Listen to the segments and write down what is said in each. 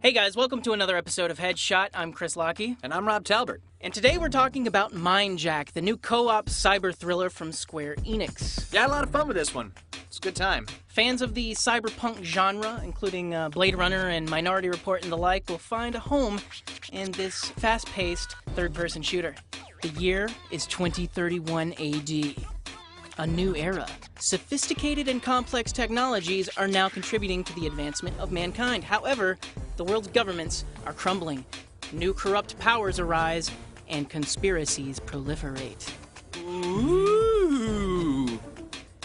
Hey guys, welcome to another episode of Headshot. I'm Chris Lockey. And I'm Rob Talbert. And today we're talking about Mindjack, the new co-op cyber thriller from Square Enix. Yeah, I had a lot of fun with this one. It's a good time. Fans of the cyberpunk genre, including Blade Runner and Minority Report and the like, will find a home in this fast-paced third-person shooter. The year is 2031 AD. A new era. Sophisticated and complex technologies are now contributing to the advancement of mankind. However, the world's governments are crumbling. New corrupt powers arise, and conspiracies proliferate. Ooh.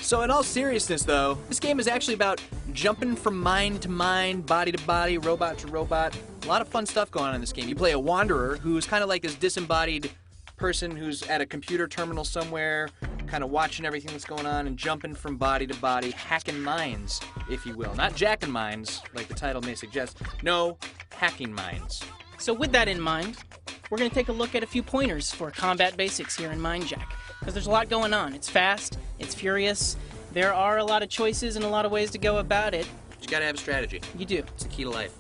So in all seriousness, though, this game is actually about jumping from mind to mind, body to body, robot to robot. A lot of fun stuff going on in this game. You play a wanderer who's kind of like this disembodied person who's at a computer terminal somewhere, kind of watching everything that's going on and jumping from body to body, hacking minds, if you will. Not jacking minds, like the title may suggest. No, hacking minds. So with that in mind, we're going to take a look at a few pointers for combat basics here in Mindjack, because there's a lot going on. It's fast, it's furious, there are a lot of choices and a lot of ways to go about it. But you gotta have a strategy. You do. It's the key to life.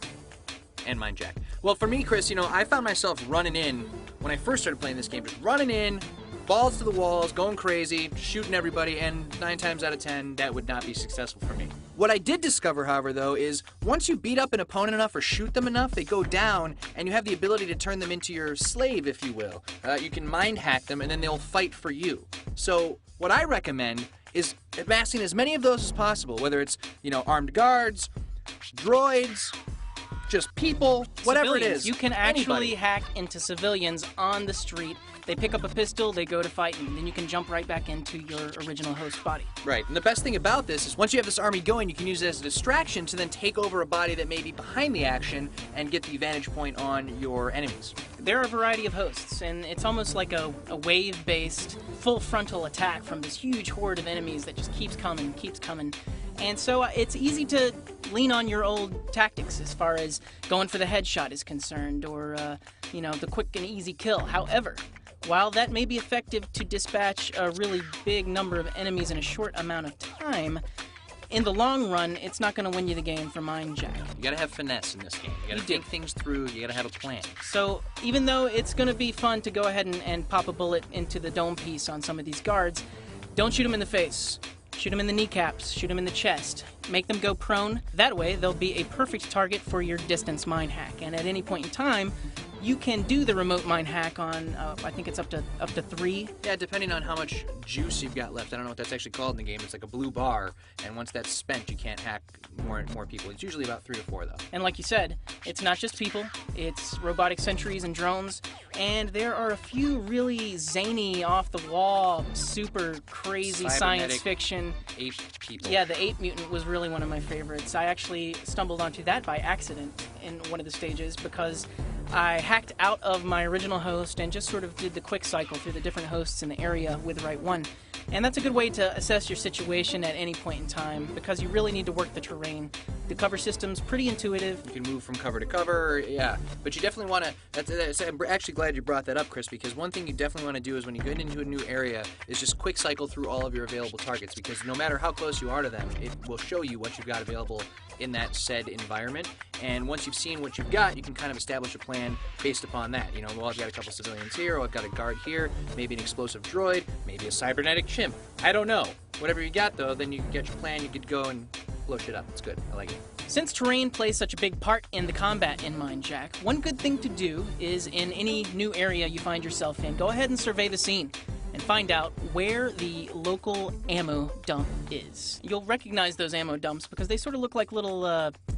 And Mindjack. Well, for me, Chris, I found myself running in when I first started playing this game, just running in, balls to the walls, going crazy, shooting everybody, and 9 times out of 10, that would not be successful for me. What I did discover, however, though, is once you beat up an opponent enough or shoot them enough, they go down, and you have the ability to turn them into your slave, if you will. You can mind hack them, and then they'll fight for you. So what I recommend is amassing as many of those as possible, whether it's, armed guards, droids, just people, whatever Civilians. it is. You can actually anybody. hack into civilians on the street. They pick up a pistol, they go to fight, and then you can jump right back into your original host body. Right, and the best thing about this is once you have this army going, you can use it as a distraction to then take over a body that may be behind the action and get the vantage point on your enemies. There are a variety of hosts, and it's almost like a wave-based, full frontal attack from this huge horde of enemies that just keeps coming. And so it's easy to lean on your old tactics as far as going for the headshot is concerned, or, the quick and easy kill. However, while that may be effective to dispatch a really big number of enemies in a short amount of time, in the long run, it's not going to win you the game for Mindjack. You gotta have finesse in this game. You gotta think things through, you gotta have a plan. So even though it's going to be fun to go ahead and pop a bullet into the dome piece on some of these guards, don't shoot them in the face. Shoot them in the kneecaps, shoot them in the chest, make them go prone. That way, they'll be a perfect target for your distance mine hack. And at any point in time, you can do the remote mine hack on, I think it's up to 3. Yeah, depending on how much juice you've got left. I don't know what that's actually called in the game. It's like a blue bar, and once that's spent, you can't hack more people. It's usually about 3 to 4, though. And like you said, it's not just people, it's robotic sentries and drones, and there are a few really zany, off-the-wall, super crazy science fiction. Ape people. Yeah, the ape mutant was really one of my favorites. I actually stumbled onto that by accident in one of the stages because I hacked out of my original host and just sort of did the quick cycle through the different hosts in the area with the right one. And that's a good way to assess your situation at any point in time because you really need to work the terrain. The cover system's pretty intuitive. You can move from cover to cover, yeah. But you definitely want to... I'm actually glad you brought that up, Chris, because one thing you definitely want to do is when you get into a new area is just quick cycle through all of your available targets because no matter how close you are to them, it will show you what you've got available in that said environment. And once you've seen what you've got, you can kind of establish a plan based upon that. Well, I've got a couple civilians here, or I've got a guard here, maybe an explosive droid, maybe a cybernetic chimp. I don't know. Whatever you got, though, then you can get your plan, you could go and blow shit up. It's good. I like it. Since terrain plays such a big part in the combat in Mindjack, one good thing to do is in any new area you find yourself in, go ahead and survey the scene and find out where the local ammo dump is. You'll recognize those ammo dumps because they sort of look like little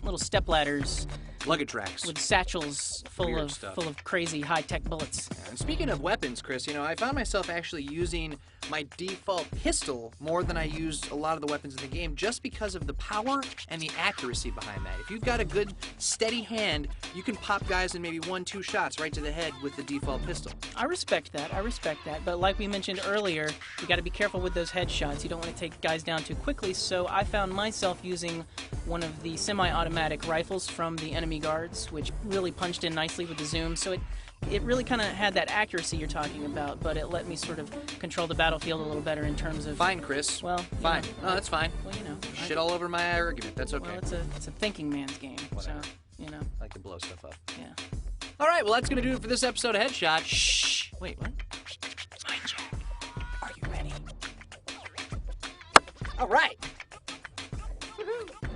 stepladders. Luggage racks. With satchels full of crazy high-tech bullets. Yeah, and speaking of weapons, Chris, I found myself actually using my default pistol more than I used a lot of the weapons in the game just because of the power and the accuracy behind that. If you've got a good, steady hand, you can pop guys in maybe 1-2 shots right to the head with the default pistol. I respect that. But like we mentioned earlier, you got to be careful with those headshots. You don't want to take guys down too quickly, so I found myself using one of the semi-automatic rifles from the enemy guards, which really punched in nicely with the zoom, so it really kind of had that accuracy you're talking about, but it let me sort of control the battlefield a little better in terms of... Fine, Chris. Well, fine. No, that's fine. Well, Shit all over my argument. That's okay. Well, it's a thinking man's game. Whatever. So, Yeah. I like to blow stuff up. Yeah. All right, well, that's going to do it for this episode of Headshot. Shh. Wait, what? Mindjack, are you ready? All right. Woohoo!